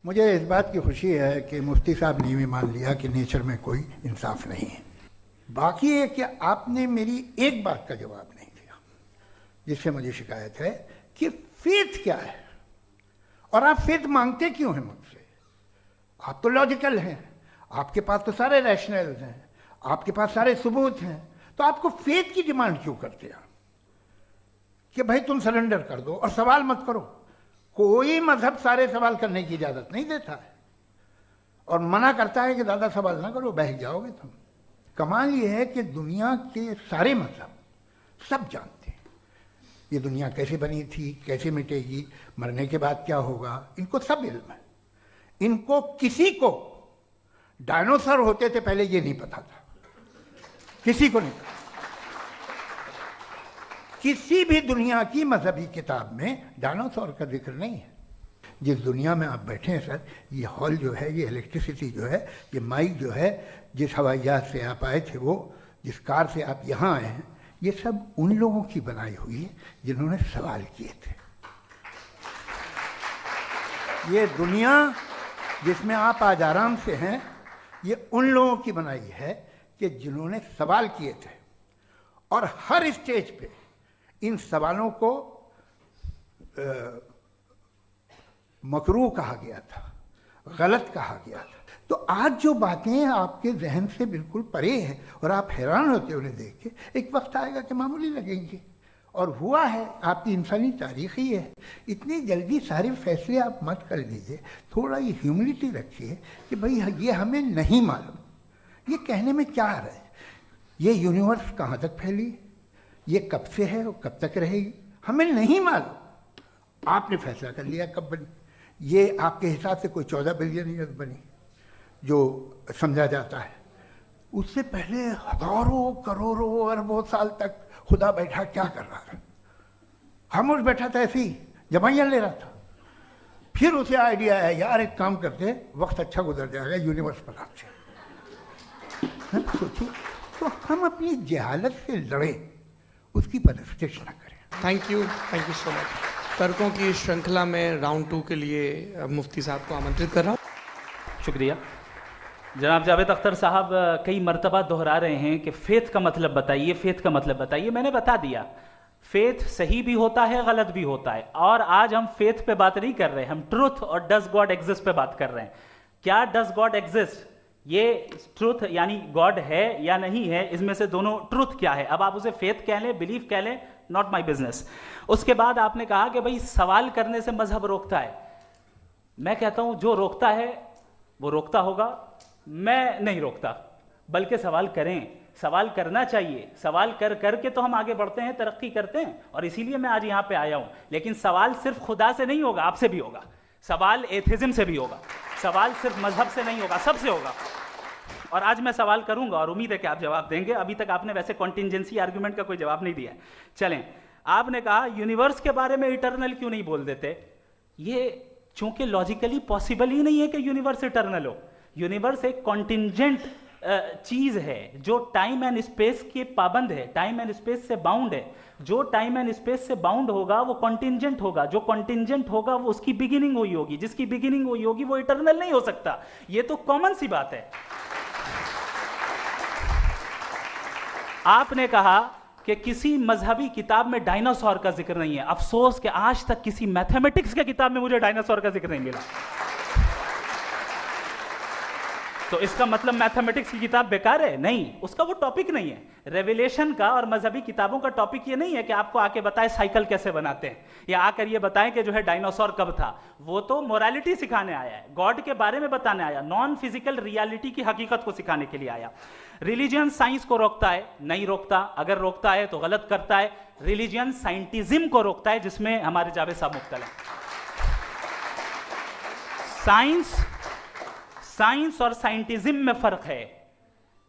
मुझे इस बात की खुशी है कि मुफ्ती साहब ने भी मान लिया कि नेचर में कोई इंसाफ नहीं है। बाकी है कि आपने मेरी एक बात का जवाब नहीं दिया, जिससे मुझे शिकायत है कि फेथ क्या है और आप फेथ मांगते क्यों हैं मुझसे? आप तो लॉजिकल हैं, आपके पास तो सारे रैशनल्स हैं, आपके पास सारे सबूत हैं, तो आपको फेथ की डिमांड क्यों करते हैं कि भाई तुम सरेंडर कर दो और सवाल मत करो? कोई मजहब सारे सवाल करने की इजाजत नहीं देता है और मना करता है कि ज़्यादा सवाल ना करो, बह जाओगे तुम। कमाल ये है कि दुनिया के सारे मजहब सब जानते हैं ये दुनिया कैसे बनी थी, कैसे मिटेगी, मरने के बाद क्या होगा, इनको सब इल्म है। इनको किसी को डायनासोर होते थे पहले ये नहीं पता था, किसी को नहीं पता। किसी भी दुनिया की मजहबी किताब में डायनासोर का जिक्र नहीं है। जिस दुनिया में आप बैठे हैं सर, ये हॉल जो है, ये इलेक्ट्रिसिटी जो है, ये माइक जो है, जिस हवाई जहाज से आप आए थे, वो जिस कार से आप यहाँ आए हैं, ये सब उन लोगों की बनाई हुई है जिन्होंने सवाल किए थे। ये दुनिया जिसमें आप आज आराम से हैं, ये उन लोगों की बनाई है कि जिन्होंने सवाल किए थे और हर स्टेज पे इन सवालों को मकरूह कहा गया था, गलत कहा गया था। तो आज जो बातें आपके जहन से बिल्कुल परे हैं और आप हैरान होते उन्हें देख के, एक वक्त आएगा कि मामूली लगेंगे। और हुआ है, आपकी इंसानी तारीख ही है। इतनी जल्दी सारे फैसले आप मत कर लीजिए, थोड़ा ये ह्यूमिलिटी रखिए कि भाई ये हमें नहीं मालूम। ये कहने में क्या आ रहा है? ये यूनिवर्स कहाँ तक फैली, ये कब से है और कब तक रहेगी, हमें नहीं मालूम। आपने फैसला कर लिया कब बनी। ये आपके हिसाब से कोई 14 बिलियन ईयर बनी जो समझा जाता है। उससे पहले हजारों करोड़ों अरबों साल तक खुदा बैठा क्या कर रहा था? खामोश बैठा था, ऐसे ही जमाइयाँ ले रहा था। फिर उसे आइडिया आया, यार एक काम करते, वक्त अच्छा गुजर जाएगा, यूनिवर्स बनाते। सोचिए, तो हम अपनी जहालत से लड़े, उसकी परस्तिश न करें। Thank you so much. तर्कों की श्रृंखला में राउंड 2 के लिए मुफ्ती साहब को आमंत्रित कर रहा हूँ। शुक्रिया। जनाब जावेद अख्तर साहब कई मरतबा दोहरा रहे हैं कि फेथ का मतलब बताइए, फेथ का मतलब बताइए। मैंने बता दिया, फेथ सही भी होता है, गलत भी होता है। और आज हम फेथ पे बात नहीं कर रहे, हम ट्रुथ और डज गॉड एग्जिस्ट पे बात कर रहे हैं। क्या डज गॉड एग्जिस्ट, ये ट्रुथ यानी गॉड है या नहीं है, इसमें से दोनों ट्रुथ क्या है। अब आप उसे फेथ कह लें, बिलीफ कह लें, नॉट माई बिजनेस। उसके बाद आपने कहा कि भाई सवाल करने से मजहब रोकता है। मैं कहता हूं जो रोकता है वो रोकता होगा, मैं नहीं रोकता। बल्कि सवाल करें, सवाल करना चाहिए। सवाल कर करके तो हम आगे बढ़ते हैं, तरक्की करते हैं, और इसीलिए मैं आज यहां पे आया हूं। लेकिन सवाल सिर्फ खुदा से नहीं होगा, आपसे भी होगा। सवाल एथिज्म से भी होगा, सवाल सिर्फ मजहब से नहीं होगा, सबसे होगा। और आज मैं सवाल करूंगा और उम्मीद है कि आप जवाब देंगे। अभी तक आपने वैसे कॉन्टिंजेंसी आर्गुमेंट का कोई जवाब नहीं दिया। चलें, आपने कहा यूनिवर्स के बारे में इटर्नल क्यों नहीं बोल देते। ये चूंकि लॉजिकली पॉसिबल ही नहीं है कि यूनिवर्स इटर्नल हो। यूनिवर्स एक कॉन्टिंजेंट चीज है जो टाइम एंड स्पेस के पाबंद है, टाइम एंड स्पेस से बाउंड है। जो टाइम एंड स्पेस से बाउंड होगा वो कॉन्टिंजेंट होगा, जो कॉन्टिंजेंट होगा वो उसकी बिगिनिंग हुई होगी, जिसकी बिगिनिंग हुई होगी वो इटर्नल नहीं हो सकता। ये तो कॉमन सी बात है। आपने कहा कि किसी मजहबी किताब में डायनासोर का जिक्र नहीं है। अफसोस कि आज तक किसी मैथमेटिक्स की किताब में मुझे डायनासोर का जिक्र नहीं मिला। तो इसका मतलब मैथमेटिक्स की किताब बेकार है? नहीं, उसका वो टॉपिक नहीं है। रेवलेशन का और मजहबी किताबों का टॉपिक ये नहीं है कि आपको आके बताए साइकिल कैसे बनाते हैं, या आकर ये बताएं कि जो है डायनासोर कब था। वो तो मोरालिटी सिखाने आया है, गॉड के बारे में बताने आया, नॉन फिजिकल रियलिटी की हकीकत को सिखाने के लिए आया। रिलीजियन साइंस को रोकता है? नहीं रोकता। अगर रोकता है तो गलत करता है। रिलीजियन साइंटिज्म को रोकता है, जिसमें हमारे जावेद साहब मुब्तला हैं। साइंस और साइंटिज्म में फर्क है।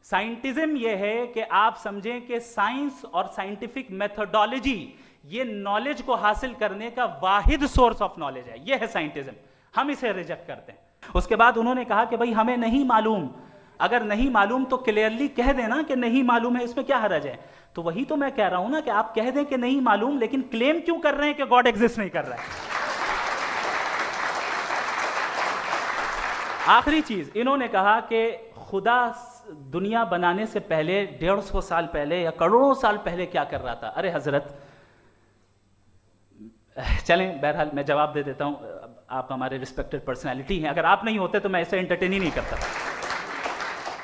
साइंटिज्म यह है कि आप समझें कि साइंस और साइंटिफिक मेथोडोलॉजी ये नॉलेज को हासिल करने का वाहिद सोर्स ऑफ नॉलेज है। यह है साइंटिज्म। हम इसे रिजेक्ट करते हैं। उसके बाद उन्होंने कहा कि भाई हमें नहीं मालूम। अगर नहीं मालूम तो क्लियरली कह देना कि नहीं मालूम है, इसमें क्या हर्ज है। तो वही तो मैं कह रहा हूं ना कि आप कह दें कि नहीं मालूम, लेकिन क्लेम क्यों कर रहे हैं कि गॉड एग्जिस्ट नहीं कर रहा है। आखिरी चीज, इन्होंने कहा कि खुदा दुनिया बनाने से पहले 150 साल पहले या करोड़ों साल पहले क्या कर रहा था। अरे हजरत, चलें, बहरहाल मैं जवाब दे देता हूं, आप हमारे रिस्पेक्टेड पर्सनालिटी हैं, अगर आप नहीं होते तो मैं ऐसे एंटरटेन ही नहीं करता।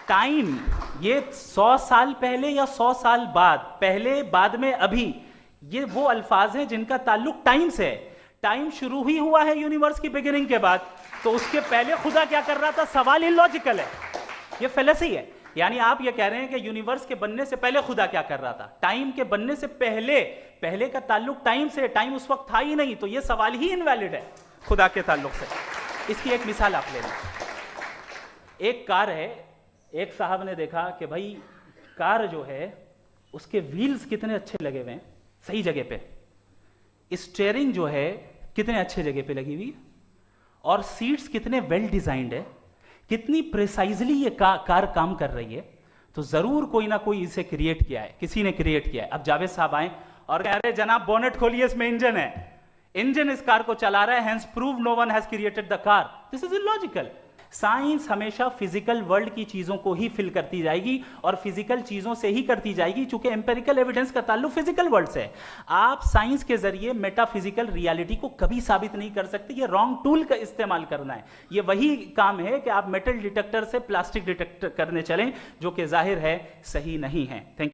टाइम, ये 100 साल पहले या 100 साल बाद, पहले बाद में अभी, ये वो अल्फाज हैं जिनका ताल्लुक टाइम से है। टाइम शुरू ही हुआ है यूनिवर्स की बिगिनिंग के बाद, तो उसके पहले खुदा क्या कर रहा था? सवाल इलॉजिकल है, ये फेलसी है। यानी आप ये कह रहे हैं कि यूनिवर्स के बनने से पहले खुदा क्या कर रहा था? टाइम के बनने से पहले, पहले का ताल्लुक टाइम से, टाइम उस वक्त था ही नहीं, तो ये सवाल ही इनवैलिड है खुदा के ताल्लुक से। इसकी एक मिसाल आप ले लें। एक कार है, एक साहब ने देखा कि भाई कार जो है उसके व्हील्स कितने अच्छे लगे हुए हैं, सही जगह पे, स्टीयरिंग जो है कितने अच्छे जगह पे लगी हुई, और सीट्स कितने वेल डिजाइंड है, कितनी प्रिसाइजली ये कार काम कर रही है, तो जरूर कोई ना कोई इसे क्रिएट किया है, किसी ने क्रिएट किया है। अब जावेद साहब आए और कह रहे जनाब बोनेट खोलिए, इसमें इंजन है, इंजन इस कार को चला रहा है, hence prove no one has created the car. This is illogical. Science हमेशा फिजिकल वर्ल्ड की चीजों को ही फिल करती जाएगी और फिजिकल चीजों से ही करती जाएगी, चूंकि एम्पेरिकल एविडेंस का ताल्लुक फिजिकल वर्ल्ड से है। आप साइंस के जरिए मेटाफिजिकल रियलिटी को कभी साबित नहीं कर सकते, ये रॉन्ग टूल का इस्तेमाल करना है। ये वही काम है कि आप मेटल डिटेक्टर से प्लास्टिक डिटेक्टर करने चलें, जो कि जाहिर है सही नहीं है। थैंक